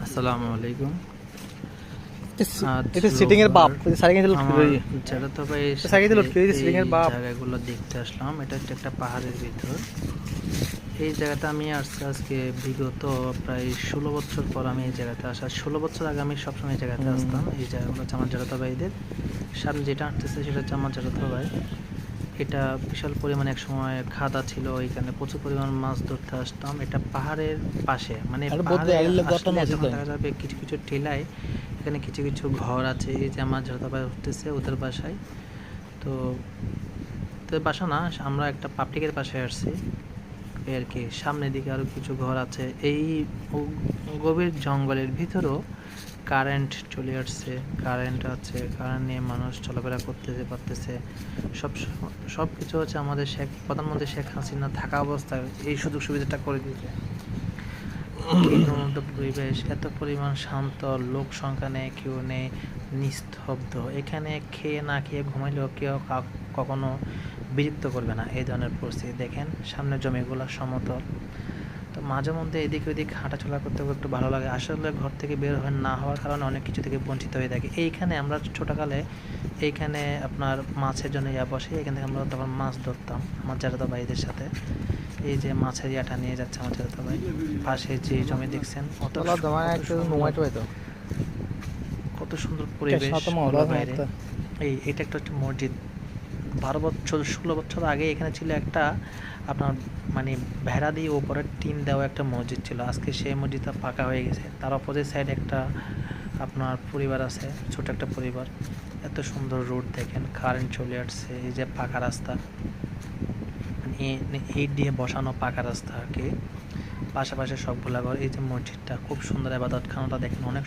আসসালামু আলাইকুম। এটা সিটিং এর বাপ সাইকেল যেটা তো ভাই সাইকেল সিটিং এর বাপ জায়গাগুলো দেখতে আসলাম। এটা হচ্ছে একটা পাহাড়ের ভিতর। এই জায়গাটা আমি আসছি আজকে বিগত প্রায় 16 বছর পর আমি এই জায়গাতে আসা। 16 বছর আগে আমি সবসময় এই জায়গাতে আসতাম। এই জায়গাগুলো হচ্ছে আমার জ্যাঠাতো ভাইদের। সামনে যেটা আসতেছে সেটা হচ্ছে আমার জ্যাঠাতো ভাই। এটা বিশাল পরিমাণে এক সময় খাদা ছিল, ওইখানে প্রচুর পরিমাণ মাছ ধরতে আসতাম। এটা পাহাড়ের পাশে, মানে পাহাড়ে আসলে যখন দেখা যাবে কিছু কিছু টিলায় এখানে কিছু কিছু ঘর আছে। এই যে আমার জ্যাঠাতো ভাই উঠতেছে ওদের বাসায়। তো ওদের বাসা না, আমরা একটা পাবলিকের পাশে আসছি এই আর কি। সামনের দিকে আরও কিছু ঘর আছে। এই গভীর জঙ্গলের ভিতরেও কারেন্ট চলে আসছে, কারেন্ট আছে, কারেন্ট নিয়ে মানুষ চলাফেরা করতেছে পারতেছে। সব সব কিছু হচ্ছে আমাদের প্রধানমন্ত্রী শেখ হাসিনা থাকা অবস্থায় এই সুযোগ সুবিধাটা করে দিয়েছে। পরিবেশ এত পরিমাণ শান্ত, লোক সংখ্যা নেই, কেউ নেই, নিস্তব্ধ। এখানে খেয়ে না খেয়ে ঘুমাইলেও কেউ কখনো বিরক্ত করবে না, এই ধরনের পরিস্থিতি। দেখেন সামনের জমিগুলো সমতল। তো মাঝে মধ্যে এদিক ওদিক হাঁটাচলা করতে একটু ভালো লাগে। আসলে ঘর থেকে বের হয়ে না হওয়ার কারণে অনেক কিছু থেকে বঞ্চিত হয়ে থাকে। এইখানে আমরা ছোটোকালে এইখানে আপনার মাছের জন্য বসে, এখান থেকে আমরা তখন মাছ ধরতাম আমার জ্যাঠাতো ভাইদের সাথে। এই যে মাছের ইয়াটা নিয়ে যাচ্ছে আমার জ্যাঠাতো ভাই। পাশে যে জমি দেখছেন কত সুন্দর পরিবেশ বাইরে। এটা একটা হচ্ছে মসজিদ। 12 বছর 16 বছর আগে এখানে ছিল একটা আপনার মানে ভেড়া দিয়ে ওপরে টিন দেওয়া একটা মসজিদ ছিল। আজকে সেই মসজিদটা পাকা হয়ে গেছে। তার অপোজিট সাইডে একটা আপনার পরিবার আছে, ছোট একটা পরিবার। এত সুন্দর রোড দেখেন, কারেন্ট চলে আসছে। এই যে পাকা রাস্তা, মানে ইট দিয়ে বসানো পাকা রাস্তা আর কি। পাশাপাশি সবগুলা ঘর। এই যে মসজিদটা খুব সুন্দর, ইবাদতখানাটা দেখেন অনেক